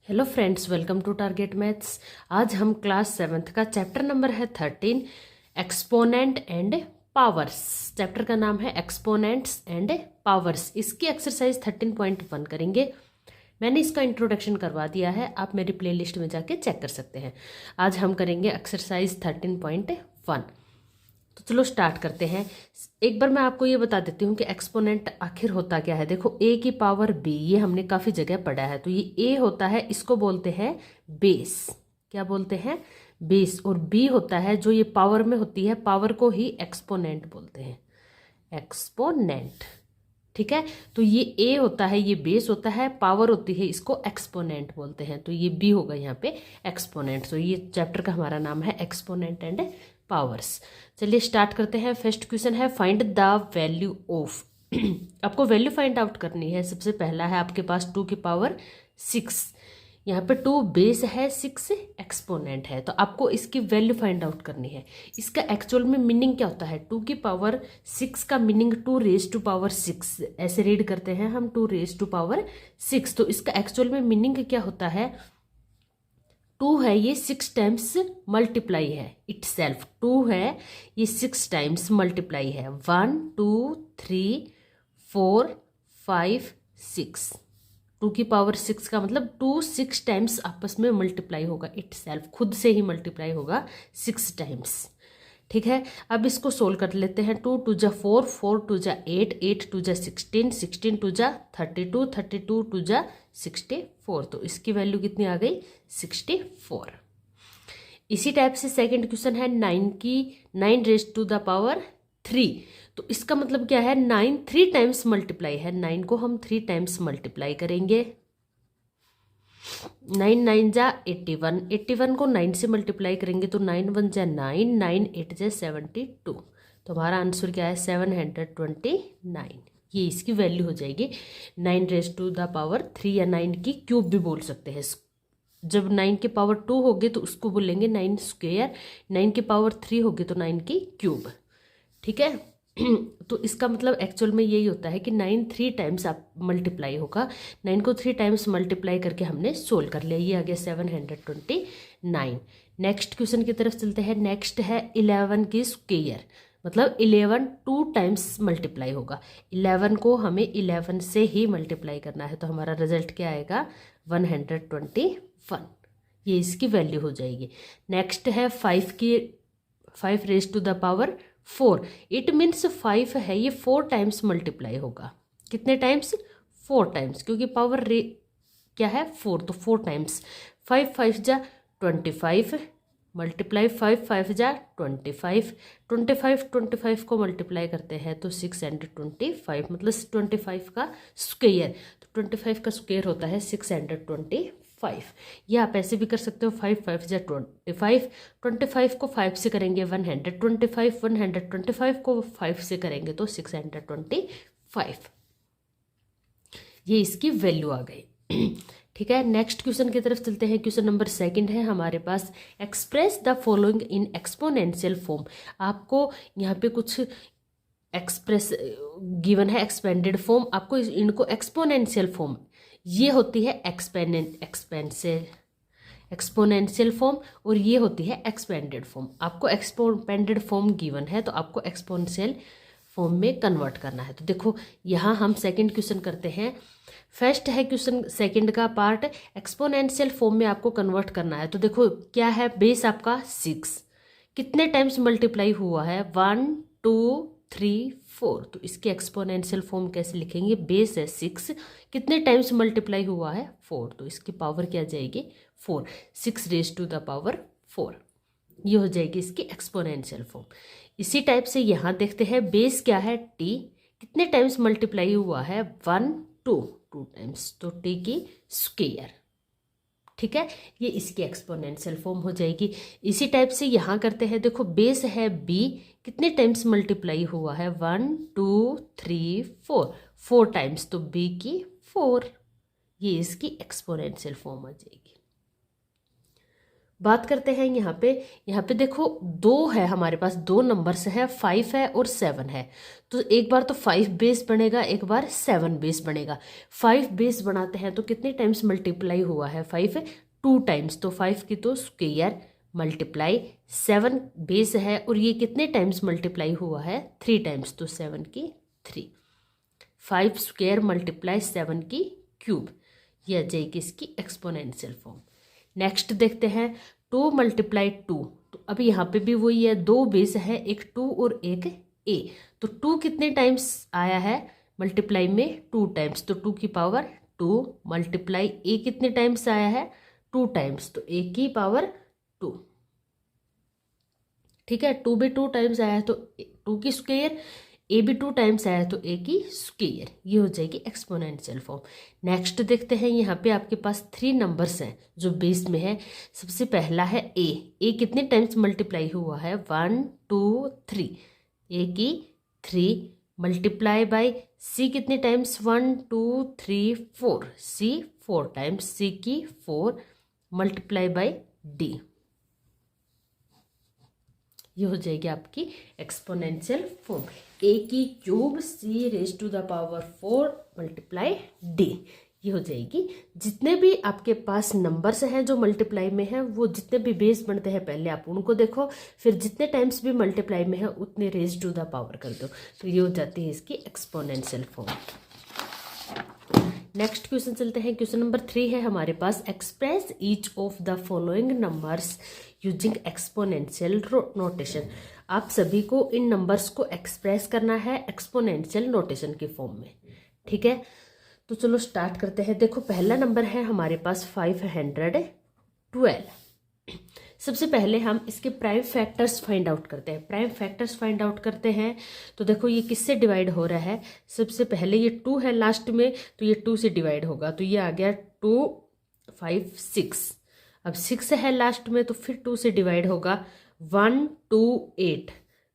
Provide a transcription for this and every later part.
Hello friends, welcome to target maths. आज हम class 7th का चैप्टर नंबर है 13 एक्सपोनेंट एंड पावर्स। चैप्टर का नाम है एक्सपोनेंट्स एंड पावर्स। इसकी एक्सरसाइज 13.1 करेंगे। मैंने इसका इंट्रोडक्शन करवा दिया है, आप मेरी प्लेलिस्ट में जाके चेक कर सकते हैं। आज हम करेंगे एक्सरसाइज 13.1। तो चलो स्टार्ट करते हैं। एक बार मैं आपको ये बता देती हूँ कि एक्सपोनेंट आखिर होता क्या है। देखो, ए की पावर बी, ये हमने काफ़ी जगह पढ़ा है। तो ये ए होता है, इसको बोलते हैं बेस। क्या बोलते हैं? बेस। और बी होता है जो ये पावर में होती है, पावर को ही एक्सपोनेंट बोलते हैं। एक्सपोनेंट, ठीक है। तो ये ए होता है, ये बेस होता है, पावर होती है, इसको एक्सपोनेंट बोलते हैं। तो ये बी होगा यहाँ पे एक्सपोनेंट। तो ये चैप्टर का हमारा नाम है एक्सपोनेंट एंड पावर्स। चलिए स्टार्ट करते हैं। फर्स्ट क्वेश्चन है फाइंड द वैल्यू ऑफ। आपको वैल्यू फाइंड आउट करनी है। सबसे पहला है आपके पास 2 की पावर 6। यहाँ पे 2 बेस है, 6 एक्सपोनेंट है। तो आपको इसकी वैल्यू फाइंड आउट करनी है। इसका एक्चुअल में मीनिंग क्या होता है? 2 की पावर 6 का मीनिंग 2 रेज टू पावर 6 ऐसे रीड करते हैं हम, 2 रेज टू पावर 6। तो इसका एक्चुअल में मीनिंग क्या होता है? 2 है, ये 6 टाइम्स मल्टीप्लाई है इट सेल्फ। 2 है, ये 6 टाइम्स मल्टीप्लाई है। 1 2 3 4 5 6। 2 की पावर 6 का मतलब 2 6 टाइम्स आपस में मल्टीप्लाई होगा इट सेल्फ, खुद से ही मल्टीप्लाई होगा 6 टाइम्स। ठीक है, अब इसको सोल्व कर लेते हैं। 2 2 जा 4, 4 2 जा 8, 8 2 जा 16, 16 2 जा 32, 32 2 जा 64। तो इसकी वैल्यू कितनी आ गई? 64। इसी टाइप से सेकंड क्वेश्चन है 9 की 9 रेज टू द पावर 3। तो इसका मतलब क्या है? 9 3 टाइम्स मल्टीप्लाई है। 9 को हम 3 टाइम्स मल्टीप्लाई करेंगे। 9 9 जा 81, 81 को 9 से मल्टीप्लाई करेंगे तो 9 1 जा 9, 9 8 जा 72। तो हमारा आंसर क्या है? 729। ये इसकी वैल्यू हो जाएगी। 9 रेज टू द पावर 3 या 9 की क्यूब भी बोल सकते हैं। जब 9 की पावर 2 होगी तो उसको बोलेंगे 9 स्क्वेयर, 9 की पावर 3 होगी तो 9 की क्यूब। ठीक है। तो इसका मतलब एक्चुअल में यही होता है कि 9 3 टाइम्स आप मल्टीप्लाई होगा। 9 को 3 टाइम्स मल्टीप्लाई करके हमने सोल्व कर लिया। ये आ गया 729। नेक्स्ट क्वेश्चन की तरफ चलते हैं। नेक्स्ट है 11 की स्क्वेयर, मतलब 11 2 टाइम्स मल्टीप्लाई होगा। 11 को हमें 11 से ही मल्टीप्लाई करना है। तो हमारा रिजल्ट क्या आएगा? 121। ये इसकी वैल्यू हो जाएगी। नेक्स्ट है 5 की 5 raise to the power 4। It means 5 है, ये 4 टाइम्स मल्टीप्लाई होगा। कितने टाइम्स? 4 टाइम्स, क्योंकि पावर क्या है? 4, तो 4 टाइम्स। 5 5 जा 25 मल्टीप्लाई 5 5 जा 25, 25 25 को मल्टीप्लाई करते हैं तो 625, मतलब 25 का स्क्वेयर। तो 25 का स्क्वेयर होता है 625। ये आप ऐसे भी कर सकते हो। 5 5 जा 25, 25 को 5 से करेंगे 125, 125 को 5 से करेंगे तो 625। ये इसकी वैल्यू आ गई। ठीक है, नेक्स्ट क्वेश्चन की तरफ चलते हैं। क्वेश्चन नंबर 2 है हमारे पास। Express the following in exponential form. आपको यहाँ पे कुछ एक्सप्रेस गिवन है, एक्सपेंडेड फॉर्म। आपको इनको एक्सपोनेंशियल फॉर्म, ये होती है एक्सपोनेंशियल फॉर्म, और ये होती है एक्सपेंडेड फॉर्म। आपको एक्सपेंडेड फॉर्म गिवन है तो आपको एक्सपोनेंशियल फॉर्म में कन्वर्ट करना है। तो देखो, यहाँ हम सेकंड क्वेश्चन करते हैं। फर्स्ट है क्वेश्चन सेकंड का पार्ट, एक्सपोनेंशियल फॉर्म में आपको कन्वर्ट करना है। तो देखो क्या है? बेस आपका 6 कितने टाइम्स मल्टीप्लाई हुआ है? 1 2 3 4। तो इसके एक्सपोनेंशियल फॉर्म कैसे लिखेंगे? बेस है 6, कितने टाइम्स मल्टीप्लाई हुआ है? 4। तो इसकी पावर क्या जाएगी? 4। 6 रेज टू द पावर 4। ये हो जाएगी इसकी एक्सपोनेंशियल फॉर्म। इसी टाइप से यहाँ देखते हैं। बेस क्या है? टी, कितने टाइम्स मल्टीप्लाई हुआ है? 1 2 2 टाइम्स, तो टी की स्क्वेयर। ठीक है, ये इसकी एक्सपोनेंशियल फॉर्म हो जाएगी। इसी टाइप से यहाँ करते हैं। देखो बेस है बी, कितने टाइम्स मल्टीप्लाई हुआ है? 1 2 3 4, 4 टाइम्स, तो बी की 4। ये इसकी एक्सपोनेंशियल फॉर्म आ जाएगी। बात करते हैं यहाँ पे देखो 2 है हमारे पास, 2 नंबर्स है, 5 है और 7 है। तो एक बार तो 5 बेस बनेगा, एक बार 7 बेस बनेगा। 5 बेस बनाते हैं तो कितने टाइम्स मल्टीप्लाई हुआ है 5? 2 टाइम्स, तो 5 की तो स्क्वायर मल्टीप्लाई 7 बेस है, और ये कितने टाइम्स मल्टीप्लाई हुआ है? 3 टाइम्स, तो 7 की 3। 5 स्क्वायर मल्टीप्लाई 7 की क्यूब, ये आ जाएगी इसकी एक्सपोनेंशियल फॉर्म। नेक्स्ट देखते हैं 2 मल्टीप्लाई 2, तो अभी यहाँ पे भी वही है, 2 बेस है, एक 2 और एक a। तो 2 कितने टाइम्स आया है मल्टीप्लाई में? 2 टाइम्स, तो 2 की पावर 2 मल्टीप्लाई a कितने टाइम्स आया है? 2 टाइम्स, तो a की पावर 2। ठीक है, 2 भी 2 टाइम्स आया है तो 2 की स्क्वायर, ए भी 2 टाइम्स आया है तो ए की स्क्वायर, ये हो जाएगी एक्सपोनेंशियल फॉर्म। नेक्स्ट देखते हैं, यहाँ पे आपके पास 3 नंबर्स हैं जो बेस में है। सबसे पहला है ए कितने टाइम्स मल्टीप्लाई हुआ है? 1 2 3, ए की 3 मल्टीप्लाई बाय सी कितने टाइम्स? 1 2 3 4, सी 4 टाइम्स, सी की 4 मल्टीप्लाई बाय डी, ये हो जाएगी आपकी एक्सपोनेंशियल फॉर्म। ए की cube c raise to the power 4 multiply d, ये हो जाएगी। जितने भी आपके पास नंबर्स हैं जो मल्टीप्लाई में हैं, वो जितने भी बेस बनते हैं पहले आप उनको देखो, फिर जितने टाइम्स भी मल्टीप्लाई में है उतने रेज टू द पावर कर दो, तो ये हो जाती है इसकी एक्सपोनेंशियल फॉर्म। नेक्स्ट क्वेश्चन चलते हैं, क्वेश्चन नंबर 3 है हमारे पास, express each of the following numbers using exponential notation. आप सभी को इन नंबर्स को एक्सप्रेस करना है एक्सपोनेंशियल नोटेशन के फॉर्म में। ठीक है, तो चलो स्टार्ट करते हैं। देखो पहला नंबर है हमारे पास 512। सबसे पहले हम इसके प्राइम फैक्टर्स फाइंड आउट करते हैं। प्राइम फैक्टर्स फाइंड आउट करते हैं तो देखो ये किससे डिवाइड हो रहा है? सबसे पहले ये 2 है लास्ट में, तो ये 2 से डिवाइड होगा, तो ये आ गया 2 5 6। अब 6 है लास्ट में, तो फिर 2 से डिवाइड होगा, 1 2 8।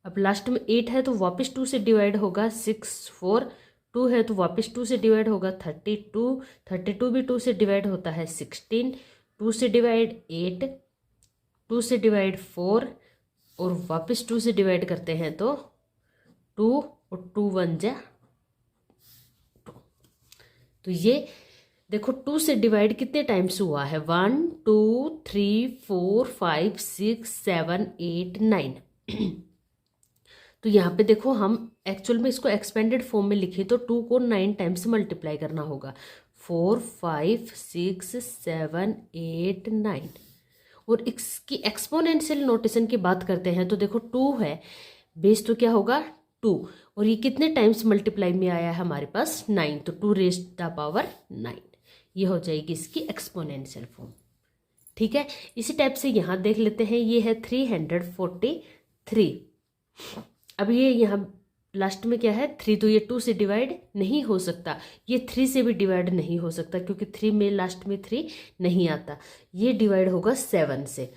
अब लास्ट में 8 है तो वापस 2 से डिवाइड होगा, 6 4 2 है तो वापस 2 से डिवाइड होगा, 32 भी 2 से डिवाइड होता है, 16 2 से डिवाइड 8, 2 से डिवाइड 4 और वापस 2 से डिवाइड करते हैं तो 2 और 2 1 जा 2। तो ये देखो 2 से डिवाइड कितने टाइम्स हुआ है? 1 2 3 4 5 6 7 8 9। तो यहाँ पे देखो हम एक्चुअल में इसको एक्सपेंडेड फॉर्म में लिखे तो 2 को 9 टाइम्स मल्टीप्लाई करना होगा, 4 5 6 7 8 9। और इसकी एक्सपोनेंशियल नोटेशन की बात करते हैं तो देखो 2 है बेस, तो क्या होगा 2, और ये कितने टाइम्स मल्टीप्लाई में आया है हमारे पास? 9, तो 2 रेज़ टू द पावर 9, ये हो जाएगी इसकी एक्सपोनेंशियल फॉर्म। ठीक है, इसी टाइप से यहाँ देख लेते हैं, ये है 343। अब ये यहाँ लास्ट में क्या है? 3, तो ये 2 से डिवाइड नहीं हो सकता, ये 3 से भी डिवाइड नहीं हो सकता क्योंकि 3 में लास्ट में 3 नहीं आता। ये डिवाइड होगा 7 से,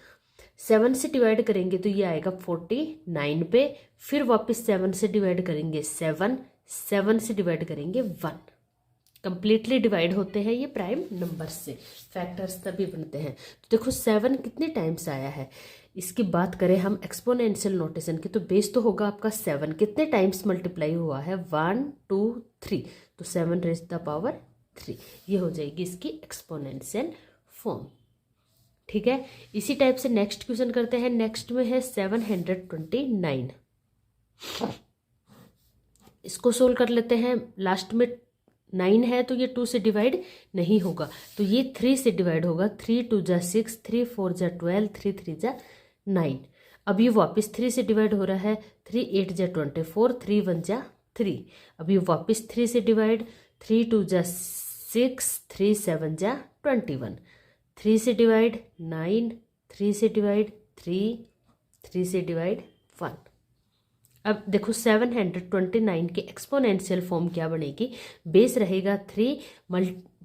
7 से डिवाइड करेंगे तो ये आएगा 49 पे, फिर वापस 7 से डिवाइड करेंगे 7, 7 से डिवाइड करेंगे 1। कंप्लीटली डिवाइड होते हैं ये प्राइम नंबर से, फैक्टर्स तभी बनते हैं। तो देखो 7 कितने टाइम्स आया है, इसकी बात करें हम एक्सपोनेंशियल नोटेशन की, तो बेस तो होगा आपका 7, कितने टाइम्स मल्टीप्लाई हुआ है? 1 2 3, तो 7 रेज़ टू द पावर 3, ये हो जाएगी इसकी एक्सपोनेंशियल फॉर्म। ठीक है, इसी टाइप से नेक्स्ट क्वेश्चन करते हैं। नेक्स्ट में है 729। इसको सोल्व कर लेते हैं। लास्ट में 9 है तो ये 2 से डिवाइड नहीं होगा, तो ये 3 से डिवाइड होगा, 3 2 जा 6, 3 4 जा 12, 3 3 जा 9। अब ये वापस 3 से डिवाइड हो रहा है, 3 8 जा 24, 3 1 जा 3। अब ये वापस 3 से डिवाइड, 3 2 जा 6, 3 7 जा 21, 3 से डिवाइड 9, 3 से डिवाइड 3, 3 से डिवाइड 1। अब देखो 729 के एक्सपोनेंशियल फॉर्म क्या बनेगी? बेस रहेगा 3,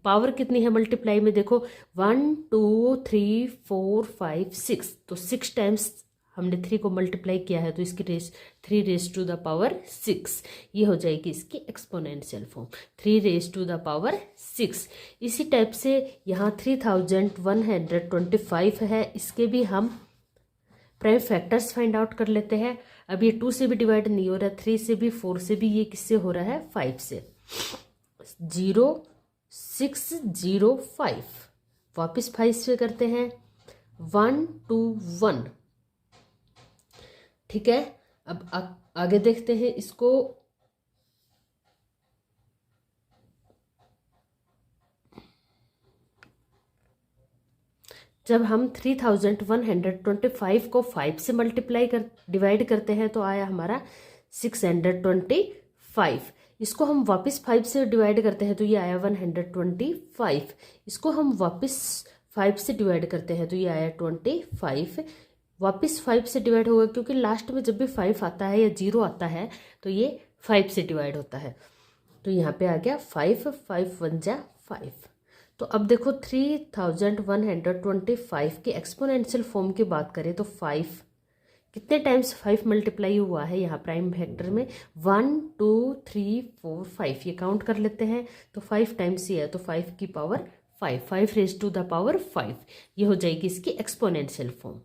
पावर कितनी है मल्टीप्लाई में? देखो 1 2 3 4 5 6, तो 6 टाइम्स हमने 3 को मल्टीप्लाई किया है तो इसकी 3 रेज टू द पावर 6, ये हो जाएगी इसकी exponential form 3 raise to the power 6। इसी टाइप से यहाँ 3125 है, इसके भी हम प्राइम फैक्टर्स फाइंड आउट कर लेते हैं। अब ये 2 से भी डिवाइड नहीं हो रहा, 3 से भी, 4 से भी, ये किससे हो रहा है 5 से। 0605 वापस 5 से करते हैं 121। ठीक है, अब आगे देखते हैं इसको। जब हम 3125 को 5 से डिवाइड करते हैं तो आया हमारा 625। इसको हम वापस 5 से डिवाइड करते हैं तो ये आया 125। इसको हम वापस 5 से डिवाइड करते हैं तो ये आया 25। वापस 5 से डिवाइड होगा क्योंकि लास्ट में जब भी 5 आता है या 0 आता है तो ये 5 से डिवाइड होता है। तो यहाँ पे आ गया 5, 5 1 जा 5। तो अब देखो 3125 के एक्सपोनेंशियल फॉर्म की बात करें तो 5 कितने टाइम्स 5 मल्टीप्लाई हुआ है यहाँ प्राइम फैक्टर में 1 2 3 4 5, ये काउंट कर लेते हैं तो 5 टाइम्स ही है तो 5 की power 5 raise to the power 5, ये हो जाएगी इसकी एक्सपोनेंशियल फॉर्म।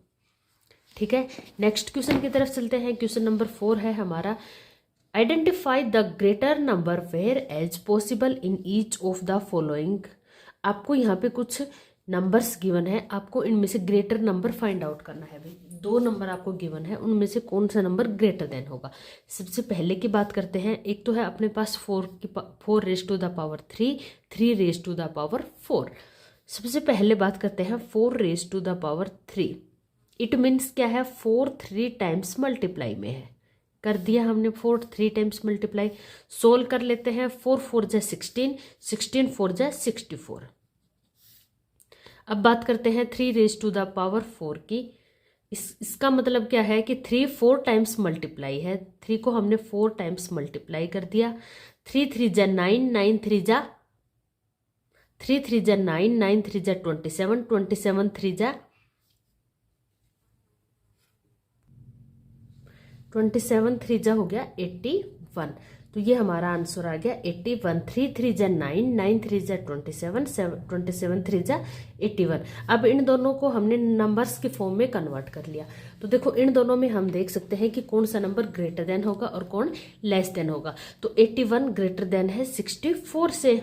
ठीक है, नेक्स्ट क्वेश्चन की तरफ चलते हैं। क्वेश्चन नंबर 4 है हमारा, identify the greater number where as possible in each of the following. आपको यहाँ पे कुछ नंबर्स गिवन है, आपको इनमें से ग्रेटर नंबर फाइंड आउट करना है। भाई 2 नंबर आपको गिवन है, उनमें से कौन सा नंबर ग्रेटर देन होगा। सबसे पहले की बात करते हैं, एक तो है अपने पास 4 raise to the power 3, 3 raise to the power 4। सबसे पहले बात करते हैं 4 raise to the power 3। It means क्या है 4 3 टाइम्स मल्टीप्लाई में है, कर दिया हमने 4 3 टाइम्स मल्टीप्लाई। सोल्व कर लेते हैं, 4 4 जा 16, 16 4 जा 64। अब बात करते हैं 3 रेज टू द पावर 4 की। इसका मतलब क्या है कि 3 4 टाइम्स मल्टीप्लाई है, 3 को हमने 4 टाइम्स मल्टीप्लाई कर दिया। 3 3 जा 9, 9 3 जा 9, 9 3 जा 27, 27 3 जा 27, 3 जा हो गया 81। तो ये हमारा आंसर आ गया 81। 3 3 जा 9, 9 3 जा 27, 27 3 जा 81। अब इन दोनों को हमने नंबर्स के फॉर्म में कन्वर्ट कर लिया। तो देखो इन दोनों में हम देख सकते हैं कि कौन सा नंबर ग्रेटर देन होगा और कौन लेस देन होगा। तो 81 ग्रेटर देन है 64 से।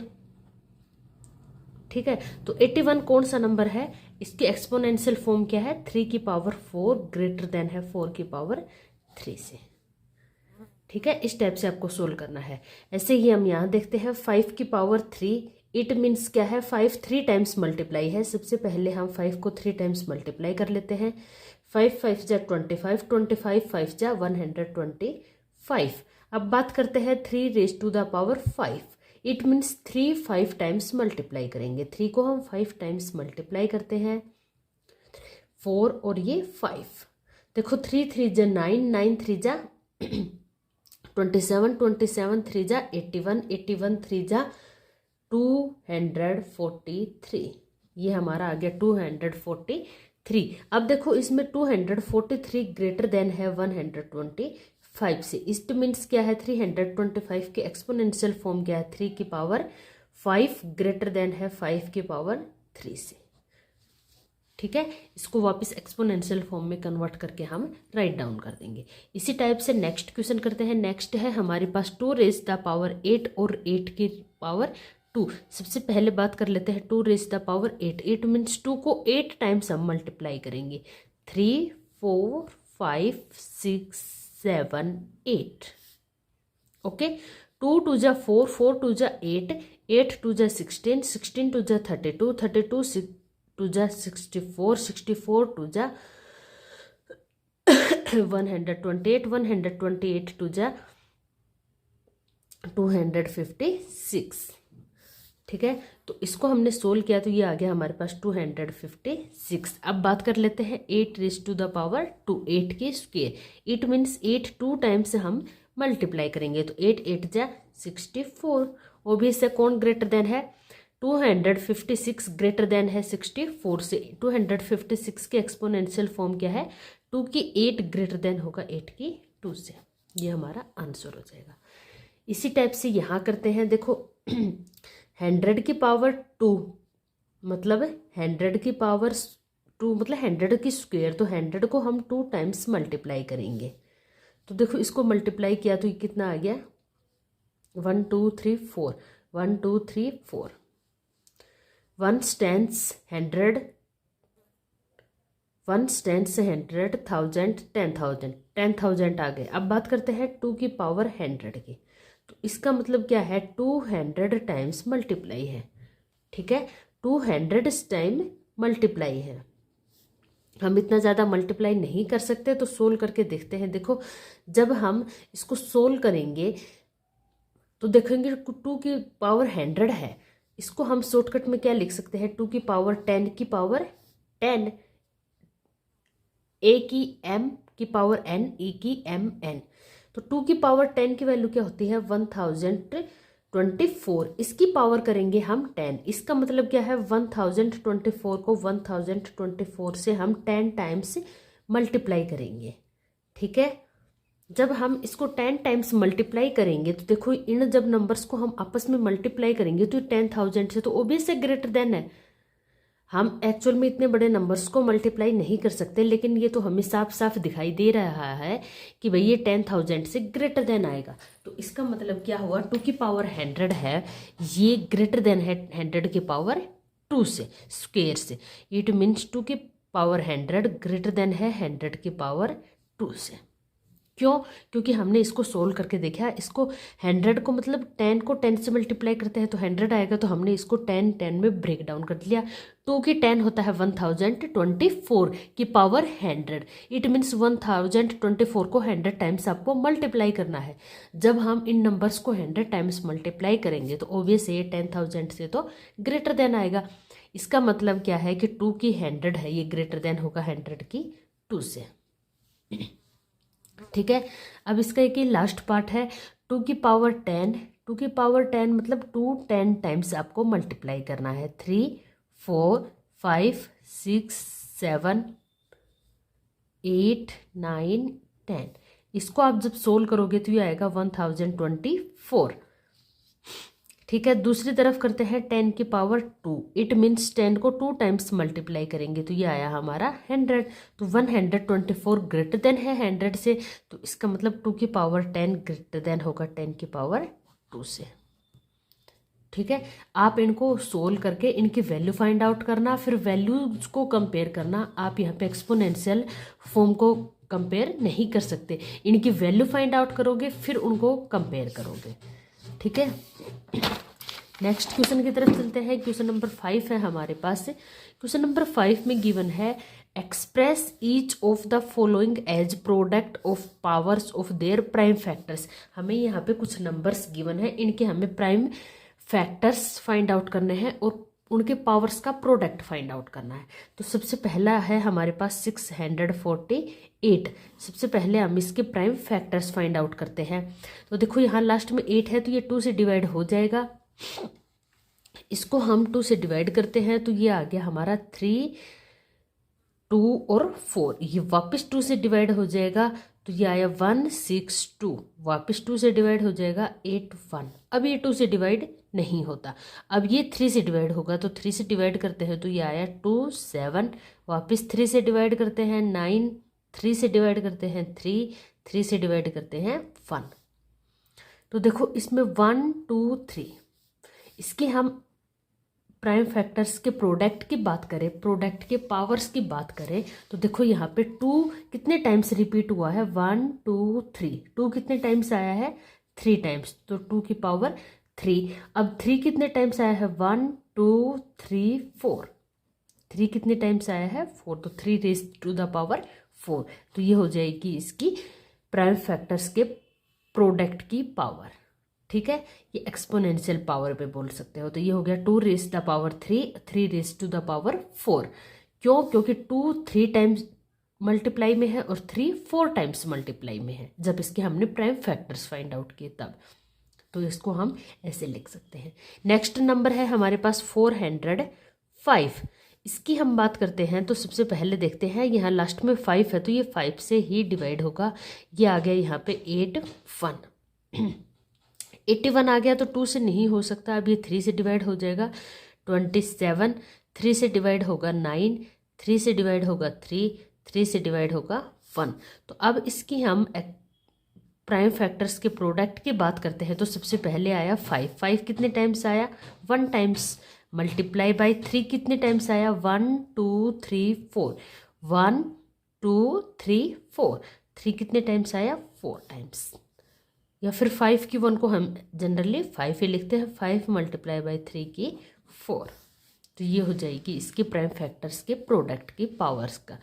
ठीक है, तो 81 कौन सा नंबर है, इसकी एक्सपोनेंशियल फॉर्म क्या है 3 की पावर 4 ग्रेटर देन है 4 की पावर 3 से। ठीक है, इस टाइप से आपको सोल्व करना है। ऐसे ही हम यहाँ देखते हैं 5 की पावर 3। इट मीन्स क्या है 5 3 टाइम्स मल्टीप्लाई है। सबसे पहले हम 5 को 3 टाइम्स मल्टीप्लाई कर लेते हैं। 5 5 जा 25, 25 5 जा 125। अब बात करते हैं 3 raise to the power 5। It means 3 5 times multiply करेंगे। 3 को हम 5 टाइम्स मल्टीप्लाई करते हैं, 4 और ये 5। देखो 3 3 जा 9, 9 3 जा 27, 27 3 जा 81, 81 3 जा 243। ये हमारा आ गया 243। अब देखो इसमें 243 ग्रेटर देन है 125 से। इट मीन्स क्या है 325 के एक्सपोनेंशियल फॉर्म क्या है 3 की पावर 5 ग्रेटर देन है 5 की पावर 3 से। ठीक है, इसको वापस एक्सपोनेंशियल फॉर्म में कन्वर्ट करके हम राइट डाउन कर देंगे। इसी टाइप से नेक्स्ट क्वेश्चन करते हैं। नेक्स्ट है हमारे पास 2 रेज द पावर 8 और 8 की पावर 2। सबसे पहले बात कर लेते हैं 2 रेज द पावर 8। 8 मीन्स 2 को 8 टाइम्स हम मल्टीप्लाई करेंगे। 3 4 5 6 7 8। ओके, 2 2 जा 4, 4 2 जा 8, 8 2 जा 16, 16 2 जा 32, 32 2 जा 64, 64 2 जा 128, 128 2 जा 256। ठीक है, तो इसको हमने सोल्व किया तो ये आ गया हमारे पास 256। अब बात कर लेते हैं 8 रेज टू द पावर 2, 8 के स्क्वायर। इट मीन्स 8 2 टाइम्स हम मल्टीप्लाई करेंगे तो 8 8 जा 64। ओबियस है कौन ग्रेटर देन है 256 ग्रेटर देन है 64 से। 256 के एक्सपोनेंशियल फॉर्म क्या है 2 की 8 ग्रेटर देन होगा 8 की 2 से। ये हमारा आंसर हो जाएगा। इसी टाइप से यहाँ करते हैं, देखो 100 की पावर 2 मतलब 100 की पावर 2 मतलब 100 की स्क्वायर, तो 100 को हम 2 टाइम्स मल्टीप्लाई करेंगे। तो देखो इसको मल्टीप्लाई किया तो ये कितना आ गया 1 2 3 4 1 2 3 4। 1 stands 100, 1 stands 100, 1000, 10,000, 10,000 आ गए। अब बात करते हैं 2 की पावर 100 की। तो इसका मतलब क्या है 200 टाइम्स मल्टीप्लाई है। ठीक है, 200 टाइम मल्टीप्लाई है। हम इतना ज़्यादा मल्टीप्लाई नहीं कर सकते, तो सोल्व करके देखते हैं। देखो जब हम इसको सोल्व करेंगे तो देखेंगे 2 की पावर 100 है, इसको हम शॉर्टकट में क्या लिख सकते हैं 2 की पावर 10 की पावर 10, ए की m की पावर n, e की m n। तो 2 की पावर 10 की वैल्यू क्या होती है 1024। इसकी पावर करेंगे हम 10, इसका मतलब क्या है 1024 को 1024 से हम 10 टाइम्स मल्टीप्लाई करेंगे। ठीक है, जब हम इसको 10 टाइम्स मल्टीप्लाई करेंगे तो देखो इन जब नंबर्स को हम आपस में मल्टीप्लाई करेंगे तो 10,000 से तो ओबियसली ग्रेटर देन है। हम एक्चुअल में इतने बड़े नंबर्स को मल्टीप्लाई नहीं कर सकते, लेकिन ये तो हमें साफ साफ दिखाई दे रहा है कि भाई ये 10,000 से ग्रेटर देन आएगा। तो इसका मतलब क्या हुआ 2 की पावर 100 है, ये ग्रेटर देन है 100 की पावर 2 से स्क्वेयर से। इट मीन्स 2 की पावर 100 ग्रेटर देन है 100 की पावर 2 से। क्यों? क्योंकि हमने इसको सोल्व करके देखा, इसको 100 को मतलब 10 को 10 से मल्टीप्लाई करते हैं तो 100 आएगा, तो हमने इसको 10 में ब्रेक डाउन कर लिया। 2 की 10 होता है 1024 की पावर 100। इट मीन्स 1024 को 100 टाइम्स आपको मल्टीप्लाई करना है। जब हम इन नंबर्स को 100 टाइम्स मल्टीप्लाई करेंगे तो ऑब्वियस ये 10,000 से तो ग्रेटर देन आएगा। इसका मतलब क्या है कि 2 की 100 है, ये ग्रेटर देन होगा 100 की 2 से। ठीक है, अब इसका एक ही लास्ट पार्ट है 2 की पावर 10। 2 की पावर 10 मतलब 2 10 टाइम्स आपको मल्टीप्लाई करना है। 3 4 5 6 7 8 9 10। इसको आप जब सोल्व करोगे तो ये आएगा 1024। ठीक है, दूसरी तरफ करते हैं 10 की पावर 2। इट मीन्स 10 को 2 टाइम्स मल्टीप्लाई करेंगे तो ये आया हमारा 100। तो 124 ग्रेटर देन है 100 से, तो इसका मतलब 2 की पावर 10 ग्रेटर देन होगा 10 की पावर 2 से। ठीक है, आप इनको सोल्व करके इनकी वैल्यू फाइंड आउट करना, फिर वैल्यूज को कंपेयर करना। आप यहाँ पे एक्सपोनेंशियल फॉर्म को कंपेयर नहीं कर सकते, इनकी वैल्यू फाइंड आउट करोगे फिर उनको कंपेयर करोगे। ठीक है, नेक्स्ट क्वेश्चन की तरफ चलते हैं। क्वेश्चन नंबर 5 है हमारे पास। क्वेश्चन नंबर 5 में गिवन है express each of the following as product of powers of their prime factors. हमें यहाँ पे कुछ नंबर्स गिवन है, इनके हमें प्राइम फैक्टर्स फाइंड आउट करने हैं और उनके पावर्स का प्रोडक्ट फाइंड आउट करना है। तो सबसे पहला है हमारे पास 648। सबसे पहले हम इसके प्राइम फैक्टर्स फाइंड आउट करते हैं। तो देखो यहाँ लास्ट में 8 है तो ये 2 से डिवाइड हो जाएगा। इसको हम 2 से डिवाइड करते हैं तो ये आ गया हमारा 3 2 और 4। ये वापस 2 से डिवाइड हो जाएगा तो ये आया 162। वापस 2 से डिवाइड हो जाएगा 8 1। अब ये 2 से डिवाइड नहीं होता, अब ये 3 से डिवाइड होगा तो 3 से डिवाइड करते हैं तो ये आया 2 7। वापस 3 से डिवाइड करते हैं 9। 3 से डिवाइड करते हैं 3। 3 से डिवाइड करते हैं 1। तो देखो इसमें 1 2 3, इसके हम प्राइम फैक्टर्स के प्रोडक्ट की बात करें, प्रोडक्ट के पावर्स की बात करें तो देखो यहाँ पे 2 कितने टाइम्स रिपीट हुआ है 1 2 3। 2 कितने टाइम्स आया है 3 टाइम्स, तो 2 की पावर 3। अब 3 कितने टाइम्स आया है 1 2 3 4। 3 कितने टाइम्स आया है 4, तो 3 रेज टू द पावर 4। तो ये हो जाएगी इसकी प्राइम फैक्टर्स के प्रोडक्ट की पावर। ठीक है, ये एक्सपोनेंशियल पावर पे बोल सकते हो। तो ये हो गया 2 raise the power 3, 3 raise to the power 4। क्यों? क्योंकि 2 3 टाइम्स मल्टीप्लाई में है और 3 4 टाइम्स मल्टीप्लाई में है, जब इसके हमने प्राइम फैक्टर्स फाइंड आउट किए तब। तो इसको हम ऐसे लिख सकते हैं। नेक्स्ट नंबर है हमारे पास 405। इसकी हम बात करते हैं तो सबसे पहले देखते हैं, यहाँ लास्ट में 5 है तो ये 5 से ही डिवाइड होगा। ये आ गया यहाँ पे 81 81 आ गया तो 2 से नहीं हो सकता, अब ये 3 से डिवाइड हो जाएगा 27, 3 से डिवाइड होगा 9, 3 से डिवाइड होगा 3, 3 से डिवाइड होगा 1। तो अब इसकी हम प्राइम फैक्टर्स के प्रोडक्ट की बात करते हैं तो सबसे पहले आया 5, 5 कितने टाइम्स आया 1 टाइम्स, मल्टीप्लाई बाय 3 कितने टाइम्स आया 1 2 3 4, 1 2 3 4, 3 कितने टाइम्स आया 4 टाइम्स। या फिर 5 की 1 को हम जनरली 5 ही लिखते हैं, 5 मल्टीप्लाई बाय 3 की 4। तो ये हो जाएगी इसके प्राइम फैक्टर्स के प्रोडक्ट की पावर्स का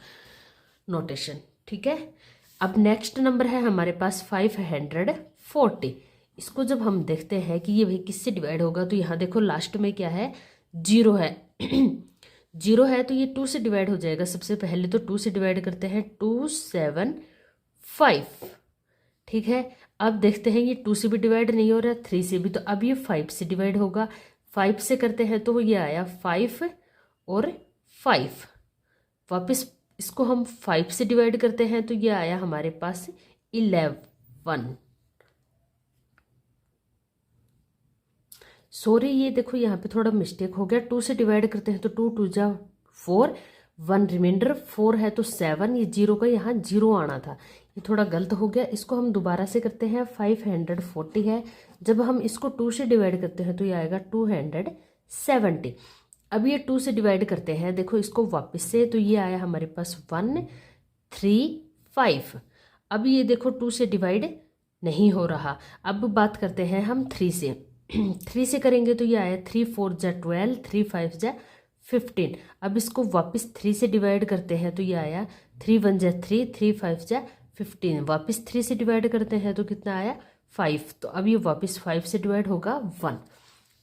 नोटेशन। ठीक है, अब नेक्स्ट नंबर है हमारे पास 540। इसको जब हम देखते हैं कि ये भाई किससे डिवाइड होगा, तो यहाँ देखो लास्ट में क्या है 0 है 0 है तो ये 2 से डिवाइड हो जाएगा। सबसे पहले तो 2 से डिवाइड करते हैं, 2 7 5। ठीक है, अब देखते हैं ये 2 से भी डिवाइड नहीं हो रहा, 3 से भी, तो अब ये 5 से डिवाइड होगा। 5 से करते हैं तो ये आया 5 और 5। वापस इसको हम 5 से डिवाइड करते हैं तो ये आया हमारे पास 11। सॉरी, ये देखो यहाँ पे थोड़ा मिस्टेक हो गया, 2 से डिवाइड करते हैं तो 2 2 जा 4, 1 रिमाइंडर 4 है तो 7, ये 0 का यहाँ 0 आना था, ये थोड़ा गलत हो गया। इसको हम दोबारा से करते हैं, 540 है, जब हम इसको 2 से डिवाइड करते हैं तो ये आएगा 270। अब ये 2 से डिवाइड करते हैं, देखो इसको वापस से, तो ये आया हमारे पास 135। अब ये देखो 2 से डिवाइड नहीं हो रहा। अब बात करते हैं हम 3 से 3 से करेंगे तो ये आया 3 4 जा 12, 3 5 जा 15। अब इसको वापस 3 से डिवाइड करते हैं तो ये आया 3 1 जा 3, 3 5 जा 15। वापस 3 से डिवाइड करते हैं तो कितना आया 5। तो अब ये वापस 5 से डिवाइड होगा 1।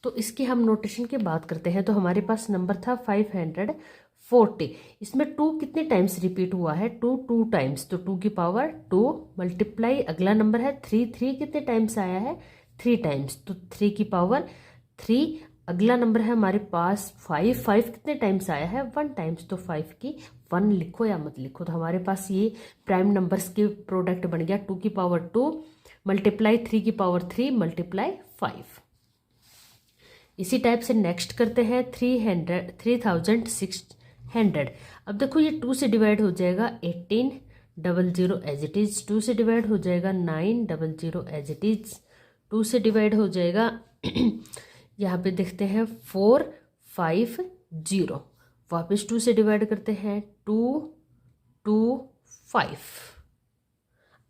तो इसकी हम नोटेशन की बात करते हैं तो हमारे पास नंबर था 540। इसमें 2 कितने टाइम्स रिपीट हुआ है 2 2 टाइम्स, तो 2 की पावर 2 मल्टीप्लाई अगला नंबर है 3, 3 कितने टाइम्स आया है 3 टाइम्स, तो 3 की पावर 3। अगला नंबर है हमारे पास 5, 5 कितने टाइम्स आया है 1 टाइम्स, तो 5 की 1 लिखो या मत लिखो। तो हमारे पास ये प्राइम नंबर्स के प्रोडक्ट बन गया 2 की पावर 2 मल्टीप्लाई 3 की पावर 3 मल्टीप्लाई 5। इसी टाइप से नेक्स्ट करते हैं 3600। अब देखो ये 2 से डिवाइड हो जाएगा 1800 एज इट इज, 2 से डिवाइड हो जाएगा 900 एज इट इज, 2 से डिवाइड हो जाएगा यहाँ पे देखते हैं 450। वापस 2 से डिवाइड करते हैं 225।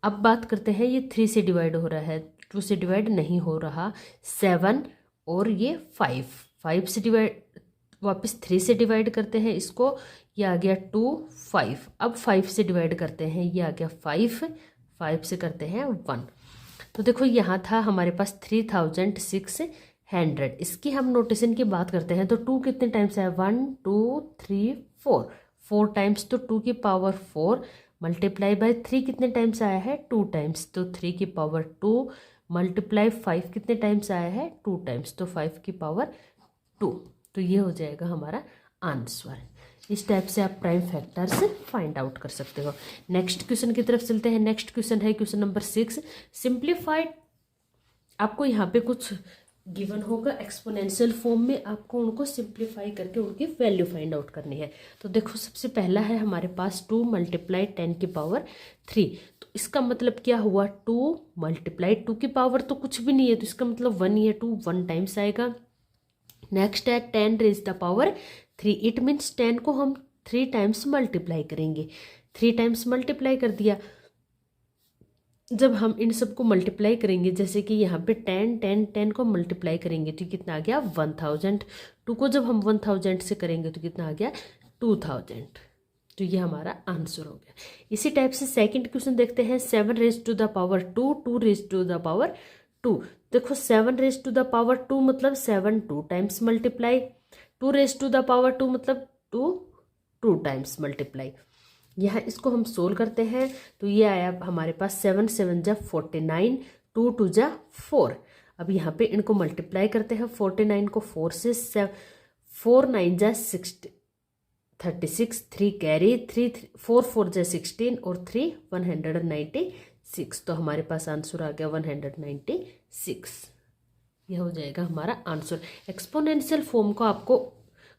अब बात करते हैं ये 3 से डिवाइड हो रहा है, 2 से डिवाइड नहीं हो रहा, 7 और ये 5, 5 से डिवाइड, वापस 3 से डिवाइड करते हैं इसको, ये आ गया 2 5। अब 5 से डिवाइड करते हैं, ये आ गया 5, 5 से करते हैं 1। तो देखो यहाँ था हमारे पास 3600। इसकी हम नोटेशन की बात करते हैं तो 2 कितने टाइम्स आया 1 2 3 4, 4 टाइम्स, तो 2 की पावर 4 मल्टीप्लाई बाय 3 कितने टाइम्स आया है 2 टाइम्स, तो 3 की पावर 2 मल्टीप्लाई 5 कितने टाइम्स आया है 2 टाइम्स, तो 5 की पावर 2। तो ये हो जाएगा हमारा आंसर। इस टाइप से आप प्राइम फैक्टर्स फाइंड आउट कर सकते हो। नेक्स्ट क्वेश्चन की तरफ चलते हैं। नेक्स्ट क्वेश्चन है क्वेश्चन नंबर 6, सिंप्लीफाइड। आपको यहाँ पे कुछ गिवन होगा एक्सपोनेंशियल फॉर्म में, आपको उनको सिंप्लीफाई करके उनकी वैल्यू फाइंड आउट करनी है। तो देखो सबसे पहला है हमारे पास 2 मल्टीप्लाई 10 की पावर 3। तो इसका मतलब क्या हुआ 2 मल्टीप्लाई 2 की पावर तो कुछ भी नहीं है, तो इसका मतलब 1 ही है, 2 1 टाइम्स आएगा। नेक्स्ट है 10 raise the power 3, it means 10 को हम 3 टाइम्स मल्टीप्लाई करेंगे। 3 टाइम्स मल्टीप्लाई कर दिया, जब हम इन सबको मल्टीप्लाई करेंगे, जैसे कि यहाँ पे 10 10 10 को मल्टीप्लाई करेंगे तो कितना आ गया 1000। 2 को जब हम 1000 से करेंगे तो कितना आ गया 2000। तो ये हमारा आंसर हो गया। इसी टाइप से सेकंड क्वेश्चन देखते हैं। 7 raise to the power 2, 2 raise to the power 2। देखो 7 रेज टू द पावर 2 मतलब 7 2 times multiply, 2 raise to the power 2 मतलब 2 2 टाइम्स मल्टीप्लाई। यहाँ इसको हम सोल्व करते हैं तो ये आया हमारे पास 7 7 जा 49, 2 2 जा 4। अब यहाँ पे इनको मल्टीप्लाई करते हैं, 49 को 4 से 4 9 जा 60, 36, 3 कैरी, 3 4 4 जा 16 और 3 196। तो हमारे पास आंसर आ गया 196। यह हो जाएगा हमारा आंसर। एक्सपोनेंशियल फॉर्म को आपको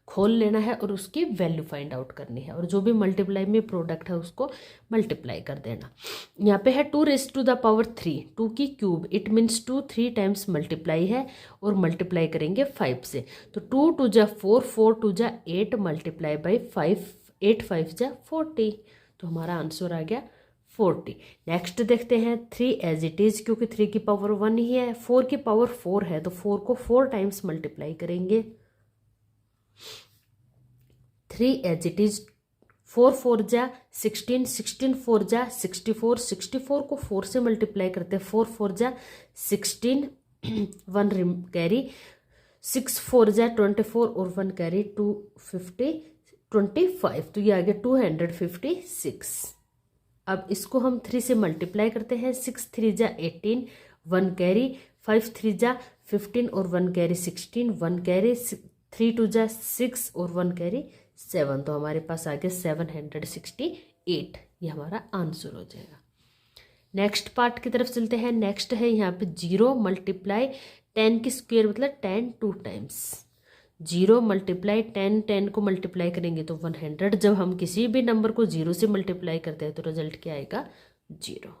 खोल लेना है और उसकी वैल्यू फाइंड आउट करनी है, और जो भी मल्टीप्लाई में प्रोडक्ट है उसको मल्टीप्लाई कर देना। यहाँ पे है 2⁻3, 2 की cube, it means 2 3 times multiply है और मल्टीप्लाई करेंगे 5 से। तो 2 2 जा 4, 4 2 जा 8 मल्टीप्लाई बाई 5, 8 5 जा 40। तो हमारा आंसर आ गया 40। नेक्स्ट देखते हैं 3 एज इट इज़, क्योंकि 3 की पावर 1 ही है, 4 की पावर 4 है तो 4 को 4 टाइम्स मल्टीप्लाई करेंगे। 3 एज इट इज, 4 4 जा 16, 16 4 जा 64, 64 को 4 से मल्टीप्लाई करते हैं, 4 4 जा 16, 1 कैरी, 6 4 जा 24 और 1 कैरी, 25। तो ये आ गया 256। अब इसको हम 3 से मल्टीप्लाई करते हैं, 6 3 जा 18, 1 कैरी, 5 3 जा 15 और 1 कैरी 16, 1 कैरी, 3 2 जा 6 और 1 कैरी 7। तो हमारे पास आ गया 768। ये हमारा आंसर हो जाएगा। नेक्स्ट पार्ट की तरफ चलते हैं। नेक्स्ट है यहाँ पे 0 मल्टीप्लाई 10 की स्क्वायर, मतलब 10 2 टाइम्स। 0 मल्टीप्लाई 10, 10 को मल्टीप्लाई करेंगे तो 100। जब हम किसी भी नंबर को 0 से मल्टीप्लाई करते हैं तो रिजल्ट क्या आएगा? 0।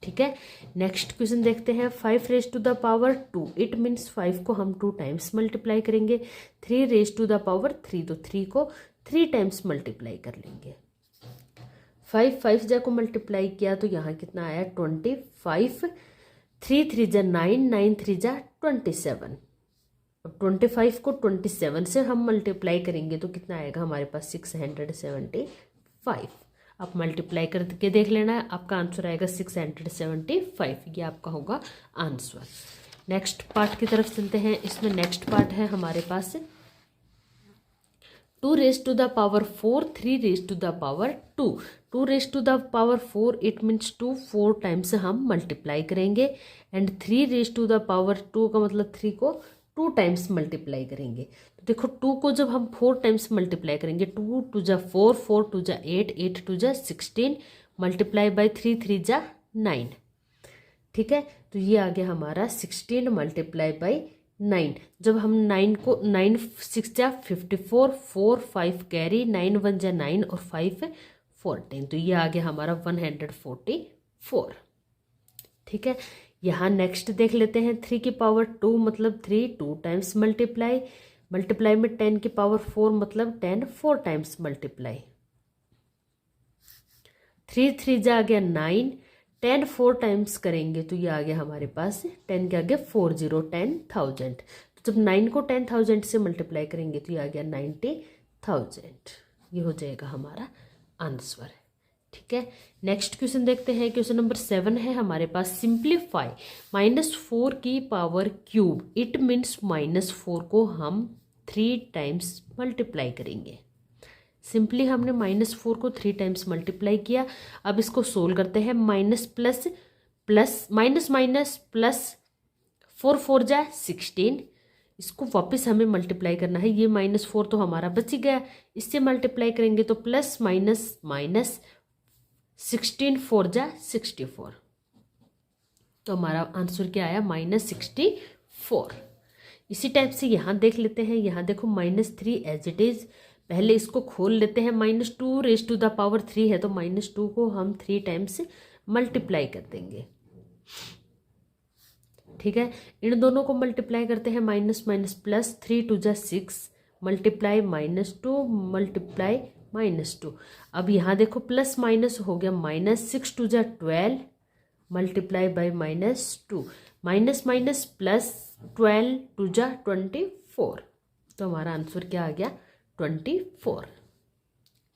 ठीक है। नेक्स्ट क्वेश्चन देखते हैं 5⁻², इट मीन्स 5 को हम 2 टाइम्स मल्टीप्लाई करेंगे। 3⁻3, तो 3 को 3 टाइम्स मल्टीप्लाई कर लेंगे। 5 5 जा को मल्टीप्लाई किया तो यहाँ कितना आया? 25। 3 3 जा 9, 9 3 जा 27। अब 25 को 27 से हम मल्टीप्लाई करेंगे तो कितना आएगा हमारे पास? 675। आप मल्टीप्लाई करके देख लेना है, आपका आंसर आएगा 675। ये आपका होगा आंसर। नेक्स्ट पार्ट की तरफ चलते हैं। इसमें नेक्स्ट पार्ट है हमारे पास 2⁻4, 3⁻2। 2⁻4 इट मीन्स 2 4 टाइम्स हम मल्टीप्लाई करेंगे, एंड 3⁻2 का मतलब 3 को 2 टाइम्स मल्टीप्लाई करेंगे। तो देखो 2 को जब हम 4 टाइम्स मल्टीप्लाई करेंगे, 2 2 जा 4, 4 2 जा 8, 8 2 जा 16, मल्टीप्लाई बाई 3 3 जा 9। ठीक है। तो ये आ गया हमारा 16 मल्टीप्लाई बाई 9। जब हम 9 को 9 6 जा 54, 4 5 कैरी, 9 1 जा 9 और 5 14। तो ये आ गया हमारा 144। ठीक है। यहाँ नेक्स्ट देख लेते हैं 3 की पावर 2, मतलब 3 2 टाइम्स मल्टीप्लाई। मल्टीप्लाई में 10 की पावर 4, मतलब 10 4 टाइम्स मल्टीप्लाई। 3 3 जा आ गया 9, 10 4 टाइम्स करेंगे तो ये आ गया हमारे पास 10 के आगे 40, 10,000। तो जब 9 को 10,000 से मल्टीप्लाई करेंगे तो ये आ गया 90,000। ये हो जाएगा हमारा आंसर। ठीक है। नेक्स्ट क्वेश्चन देखते हैं। क्वेश्चन नंबर 7 है हमारे पास, सिंप्लीफाई -4 की पावर क्यूब, इट मीन्स -4 को हम 3 टाइम्स मल्टीप्लाई करेंगे। सिंपली हमने -4 को 3 टाइम्स मल्टीप्लाई किया। अब इसको सोल्व करते हैं। Minus plus plus minus minus plus, 4 4 जा 16। इसको वापस हमें मल्टीप्लाई करना है। ये -4 तो हमारा बच ही गया, इससे मल्टीप्लाई करेंगे तो प्लस माइनस माइनस, 16 4 जा 64। तो हमारा आंसर क्या आया? -64। इसी टाइप से यहाँ देख लेते हैं। यहाँ देखो -3 एज इट इज, पहले इसको खोल लेते हैं। -2⁻3 है तो -2 को हम 3 टाइम्स मल्टीप्लाई कर देंगे। ठीक है। इन दोनों को मल्टीप्लाई करते हैं, माइनस माइनस प्लस, 3 2 जा 6 मल्टीप्लाई -2 मल्टीप्लाई -2। अब यहाँ देखो प्लस माइनस हो गया माइनस, 6 2 जा 12 multiply by -2, minus minus plus, 12 2 जा 24। तो हमारा आंसर क्या आ गया? 24।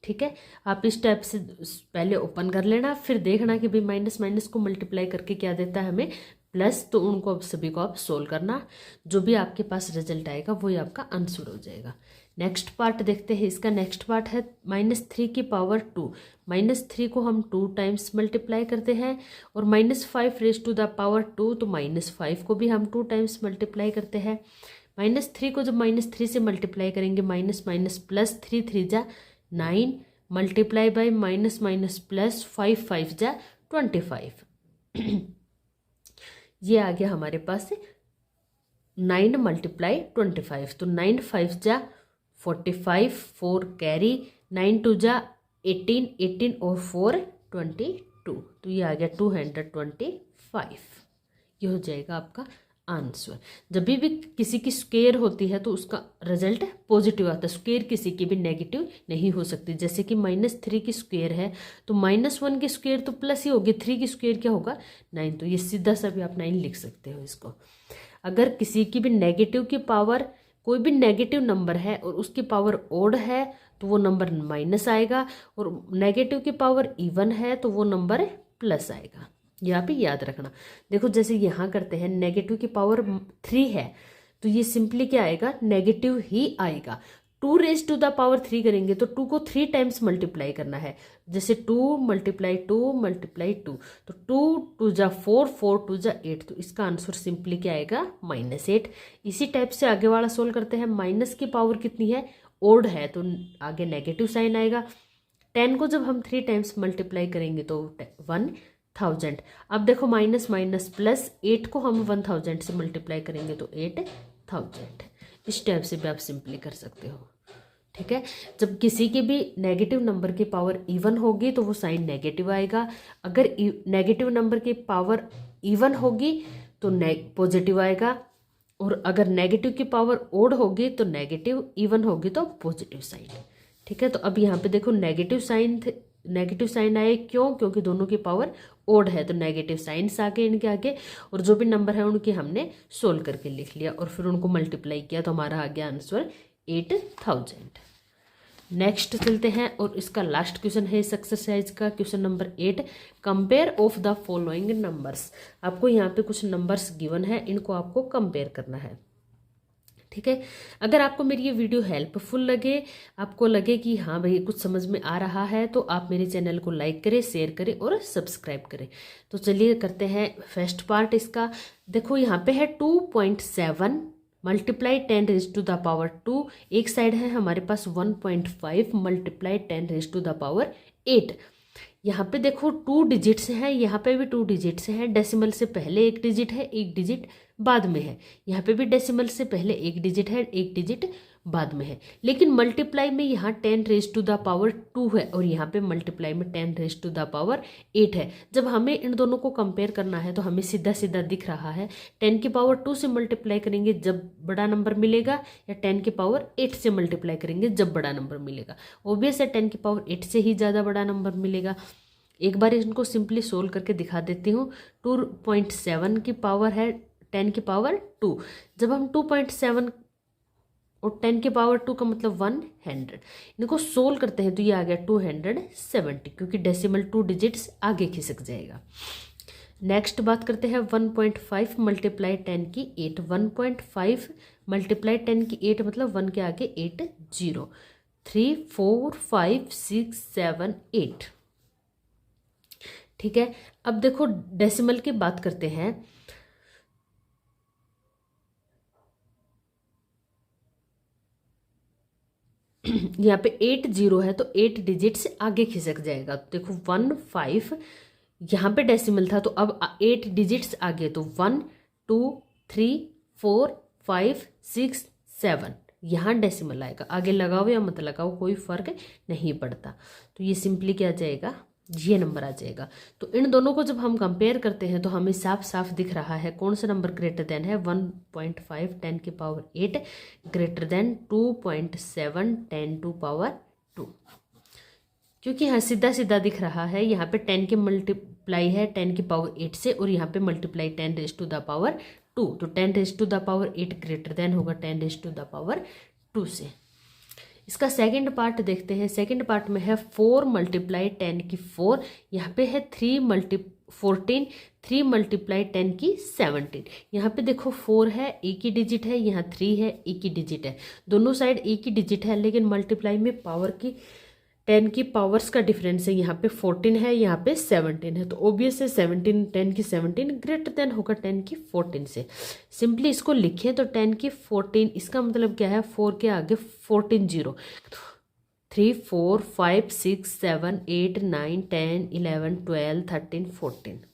ठीक है। आप इस टाइप से पहले ओपन कर लेना, फिर देखना कि भाई माइनस माइनस को मल्टीप्लाई करके क्या देता है हमें? प्लस। तो उनको अब सभी को आप सोल्व करना, जो भी आपके पास रिजल्ट आएगा वही आपका आंसर हो जाएगा। नेक्स्ट पार्ट देखते हैं। इसका नेक्स्ट पार्ट है -3 की पावर 2। -3 को हम 2 टाइम्स मल्टीप्लाई करते हैं, और -5⁻2 तो -5 को भी हम 2 टाइम्स मल्टीप्लाई करते हैं। -3 को जब -3 से मल्टीप्लाई करेंगे, माइनस माइनस प्लस, 3 3 जा 9 multiply by minus minus plus, 5 5 जा 25। ये आ गया हमारे पास 9 मल्टीप्लाई 25, तो 9 5 जा 45, 4 कैरी, 9 2 जा 18, 18 और 4 22, तो ये आ गया 225। ये हो जाएगा आपका आंसर। जब भी किसी की स्क्वायर होती है तो उसका रिजल्ट पॉजिटिव आता है, स्क्वायर किसी की भी नेगेटिव नहीं हो सकती। जैसे कि -3 की स्क्वायर है तो -1 की स्क्वायर तो प्लस ही होगी, 3 की स्क्वायर क्या होगा 9, तो ये सीधा सा भी आप 9 लिख सकते हो इसको। अगर किसी की भी नेगेटिव की पावर, कोई भी नेगेटिव नंबर है और उसकी पावर ओड है तो वो नंबर माइनस आएगा, और नेगेटिव की पावर इवन है तो वो नंबर प्लस आएगा। यहाँ पे याद रखना। देखो जैसे यहाँ करते हैं, नेगेटिव की पावर 3 है तो ये सिंपली क्या आएगा, नेगेटिव ही आएगा। 2 रेज टू द पावर 3 करेंगे तो 2 को 3 टाइम्स मल्टीप्लाई करना है, जैसे 2 मल्टीप्लाई 2 मल्टीप्लाई 2, तो 2 2 जा 4, 4 2 जा 8, तो इसका आंसर सिंपली क्या आएगा -8। इसी टाइप से आगे वाला सोल्व करते हैं। माइनस की पावर कितनी है, ओड है, तो आगे नेगेटिव साइन आएगा। 10 को जब हम 3 टाइम्स मल्टीप्लाई करेंगे तो 1000। अब देखो माइनस माइनस प्लस, 8 को हम 1000 से मल्टीप्लाई करेंगे तो 8000। इस टाइप से भी आप सिंपली कर सकते हो। ठीक है, जब किसी की भी नेगेटिव नंबर की पावर इवन होगी तो वो साइन नेगेटिव आएगा, अगर नेगेटिव नंबर की पावर इवन होगी तो पॉजिटिव आएगा, और अगर नेगेटिव की पावर ओड होगी तो नेगेटिव, इवन होगी तो पॉजिटिव साइन। ठीक है, तो अब यहाँ पे देखो नेगेटिव साइन आए, क्यों, क्योंकि दोनों की पावर ओड है तो नेगेटिव साइंस आ गए इनके आगे, और जो भी नंबर है उनकी हमने सोल्व करके लिख लिया और फिर उनको मल्टीप्लाई किया तो हमारा आ गया आंसर 8000। नेक्स्ट चलते हैं और इसका लास्ट क्वेश्चन है इस एक्सरसाइज का, question number 8। Compare of the following numbers. आपको यहाँ पे कुछ नंबर्स गिवन है, इनको आपको कंपेयर करना है। ठीक है, अगर आपको मेरी ये वीडियो हेल्पफुल लगे, आपको लगे कि हाँ भाई कुछ समझ में आ रहा है, तो आप मेरे चैनल को लाइक करें, शेयर करें और सब्सक्राइब करें। तो चलिए करते हैं फर्स्ट पार्ट इसका। देखो यहाँ पे है 2.7 multiply 10 raise to the power 2, एक साइड है हमारे पास 1.5 multiply 10 raise to the power 8। यहाँ पे देखो 2 डिजिट्स हैं, यहाँ पे भी 2 डिजिट्स हैं, डेसिमल से पहले एक डिजिट है, एक डिजिट बाद में है। यहाँ पे भी डेसिमल से पहले एक डिजिट है, एक डिजिट बाद में है। लेकिन मल्टीप्लाई में यहाँ 10 रेज टू द पावर 2 है और यहाँ पे मल्टीप्लाई में 10 रेज टू द पावर 8 है। जब हमें इन दोनों को कंपेयर करना है तो हमें सीधा सीधा दिख रहा है, 10 की पावर 2 से मल्टीप्लाई करेंगे जब बड़ा नंबर मिलेगा, या 10 की पावर 8 से मल्टीप्लाई करेंगे जब बड़ा नंबर मिलेगा। ऑब्वियस है 10 की पावर 8 से ही ज़्यादा बड़ा नंबर मिलेगा। एक बार इनको सिंपली सोल्व करके दिखा देती हूँ। 2.7 की पावर है 10 की पावर 2, जब हम 2.7 और 10 की पावर 2 का मतलब 100, इनको सोल्व करते हैं तो ये आ गया 270, क्योंकि डेसिमल 2 डिजिट्स आगे खिसक जाएगा। नेक्स्ट बात करते हैं 1.5 मल्टीप्लाई 10 की 8, 1.5 मल्टीप्लाई 10 की 8 मतलब 1 के आगे 8 0, 3 4 5 6 7 8। ठीक है, अब देखो डेसिमल की बात करते हैं। यहाँ पे 8 0 है तो 8 डिजिट से आगे खिसक जाएगा। तो देखो 1 5, यहाँ पे डेसिमल था तो अब 8 डिजिट्स आगे, तो 1 2 3 4 5 6 7, यहाँ डेसिमल आएगा। आगे लगाओ या मत लगाओ कोई फर्क नहीं पड़ता, तो ये सिंपली क्या आ जाएगा, ये नंबर आ जाएगा। तो इन दोनों को जब हम कंपेयर करते हैं तो हमें साफ साफ दिख रहा है कौन सा नंबर ग्रेटर देन है, 1.5 10 की power 8 greater than 2.7 10 to power 2, क्योंकि यहाँ सीधा सीधा दिख रहा है। यहाँ पे 10 की मल्टीप्लाई है 10 की पावर 8 से, और यहाँ पे multiply 10 raise to the power 2, तो 10 raise to the power 8 greater than होगा 10 रेज टू द पावर 2 से। इसका सेकंड पार्ट देखते हैं। सेकंड पार्ट में है 4 मल्टीप्लाई 10 की 4, यहाँ पे है 3 मल्टीप्लाई 10 की 17। यहाँ पे देखो 4 है, एक ही डिजिट है, यहाँ 3 है, एक ही डिजिट है, दोनों साइड एक ही डिजिट है, लेकिन मल्टीप्लाई में पावर की 10 की पावर्स का डिफरेंस है। यहाँ पे 14 है, यहाँ पे 17 है, तो ऑब्वियस है 17 10 की 17 ग्रेटर देन होगा 10 की 14 से। सिंपली इसको लिखें तो 10 की 14, इसका मतलब क्या है 4 के आगे 14 0, 3 4 5 6 7 8 9 10 11 12 13 14।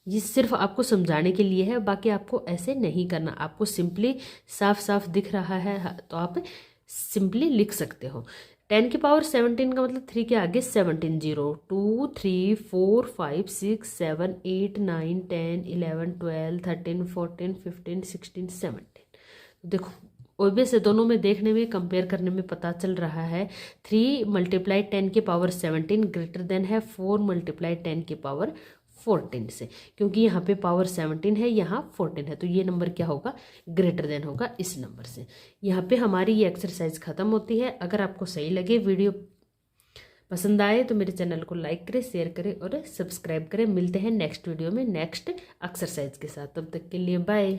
ये सिर्फ आपको समझाने के लिए है, बाकी आपको ऐसे नहीं करना। आपको सिंपली साफ साफ दिख रहा है तो आप सिंपली लिख सकते हो। 10 की पावर 17 का मतलब 3 के आगे 17, 0 2 3 4 5 6 7 8 9 10 11 12 13 14 15 16 17। देखो ऑब्वियस है, दोनों में देखने में कंपेयर करने में पता चल रहा है 3 मल्टीप्लाई 10 की पावर 17 ग्रेटर देन है 4 मल्टीप्लाई 10 की पावर 14 से, क्योंकि यहाँ पे पावर 17 है, यहाँ 14 है, तो ये नंबर क्या होगा, ग्रेटर देन होगा इस नंबर से। यहाँ पे हमारी ये एक्सरसाइज खत्म होती है। अगर आपको सही लगे, वीडियो पसंद आए तो मेरे चैनल को लाइक करें, शेयर करें और सब्सक्राइब करें। मिलते हैं नेक्स्ट वीडियो में नेक्स्ट एक्सरसाइज के साथ। तब तक के लिए बाय।